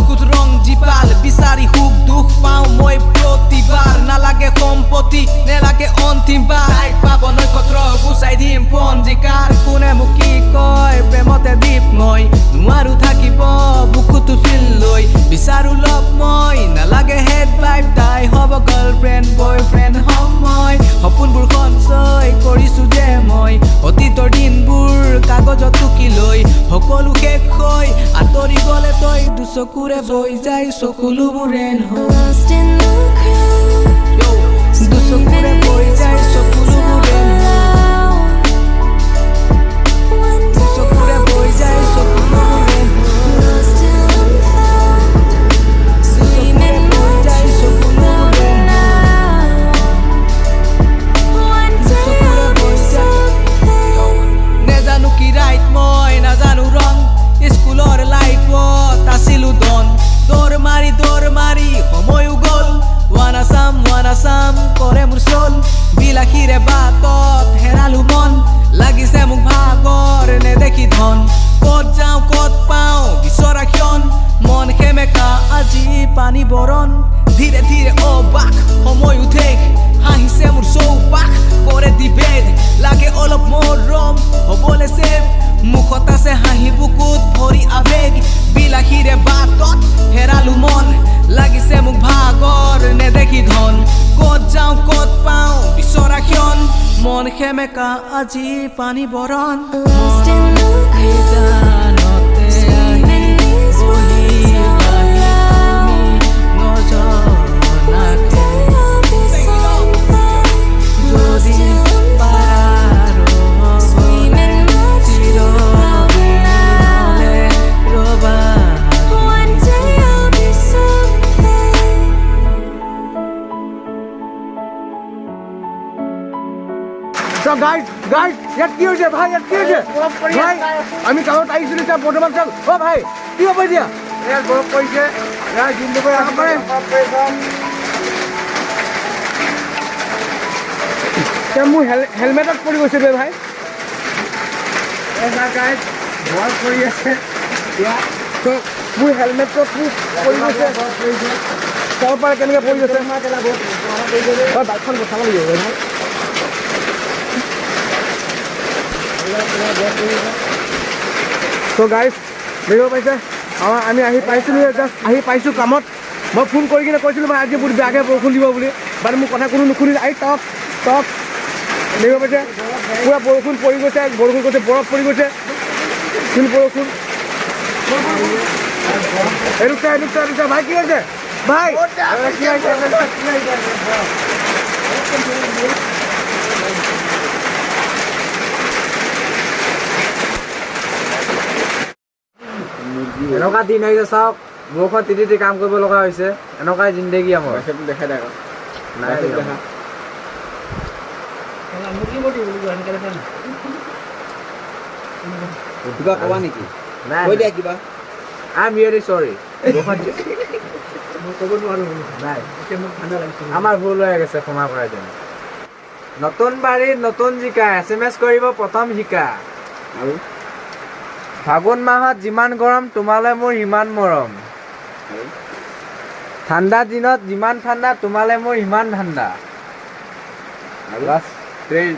চকুত ৰং জিপাল বিচাৰি সুখ দুখ পাওঁ মই প্ৰতিবাৰ নালাগে সম্পত্তি নেলাগে অন্তিমবাৰ তাইক পাব নক্ষত্ৰ গুচাই দিম পঞ্জিকাৰ কোনে মোক কি কয় প্ৰেমতে দীপ মই নোৱাৰো থাকিব বুকুটো ফিল লৈ বিচাৰো লগ মই নালাগে হেড বাইক তাই হ'ব গাৰ্লফ্ৰেণ্ড বয়ফ্ৰেণ্ড সময় সপোনবোৰ সঞ্চয় কৰিছো যে মই অতীতৰ দিনবোৰ কাগজত টুকি লৈ সকলো শেষ হৈ আঁতৰি গ'লে তই দুচকুৰে বৈ যায় চকুলোবোৰে Lost in the crowd, দুচকুৰে বৈ যায় চকুলোবোৰে one day দুচকুৰে বৈ যায় চকুলোবোৰে lost and found, দুচকুৰে বৈ যায় চকুলোবোৰে one day I'll be something. নেজানো কি ৰাইট মই নাজানো ৰং স্কুলৰ লাইফত আছিলো দন দৌৰ মাৰি সময়ো গ'ল ৱানাচাম কৰে মোৰ চল বিলাসীৰে বাটত হেৰালো মন লাগিছে মোক ভাগৰ নেদেখি ধন ক'ত যাওঁ ক'ত পাওঁ বিচৰা ক্ষণ মন সেমেকা আজি পানী বৰণ ধীৰে ধীৰে অবাক সময় উঠেক হাঁহিছে মোৰ চৌপাশ কৰে দিবেদ লাগে অলপ মৰম হ'বলে চেভ মুখত আছে হাঁহি বুকুত ভৰি আবেগ বিলাসীৰে বাটত হেৰালো মন লাগিছে মোক ভাগৰ নেদেখি ধন ক'ত যাওঁ ক'ত পাওঁ বিচৰা ক্ষণ মন সেমেকা আজি পানী বৰণ Lost in the crowd, জানতে swimming these waters all around. One day I'll be something. Lost and found, screaming my truth out loud. One day I'll be something. So guys, ইয়াত কি হৈছে ভাই ইয়াত কি হৈছে ভাই আমি গাঁৱত আহিছিলোঁ এতিয়া বৰ্তমান চাল অ' ভাই কি হ'ব এতিয়া ইয়াত বৰফ পৰিছে ইয়াত জিন্দগী পাৰে এতিয়া মোৰ হেলমেটত পৰি গৈছে বে ভাই গাইজ বৰফ পৰি আছে তো মোৰ হেলমেটত পৰি গৈছে চাব পাৰে কেনেকৈ পৰি গৈছে বাইকখন বচাব লাগিব ভাই তো গাইজ দেখিব পাইছে আমি আহি পাইছিলোঁ জাষ্ট আহি পাইছোঁ কামত মই ফোন কৰি কিনে কৈছিলোঁ মই আজি বহুত বেয়াকৈ বৰষুণ দিব বুলি বাট মোৰ কথা কোনো নুশুনিলে আহি টক দেখিব পাইছে পূৰা বৰষুণ পৰি গৈছে বৰফ পৰি গৈছে শিল বৰষুণ এৰুকা ভাই কি হৈছে ভাই কি হৈছে এনেকুৱা দিন হৈছে চাওক বৰষুণ তিতি কাম কৰিব লগা হৈছে এনেকুৱাই জিন্দগী আমাৰ দেখাই দে নাই দেখা কিবা ক'বা নেকি নাই কৈ দিয়া কিবা আই এম ৰিয়েলি চৰি নাই আমাৰ ভুল হৈ গৈছে ক্ষমা কৰাই দিম নতুন বাৰীত নতুন জিকা SMS কৰিব প্ৰথম জিকা আৰু ফাগুন মাহত যিমান গৰম তোমালৈ মোৰ সিমান মৰম ঠাণ্ডা দিনত যিমান ঠাণ্ডা তোমালৈ মোৰ সিমান ঠাণ্ডা আৰু ট্ৰেইন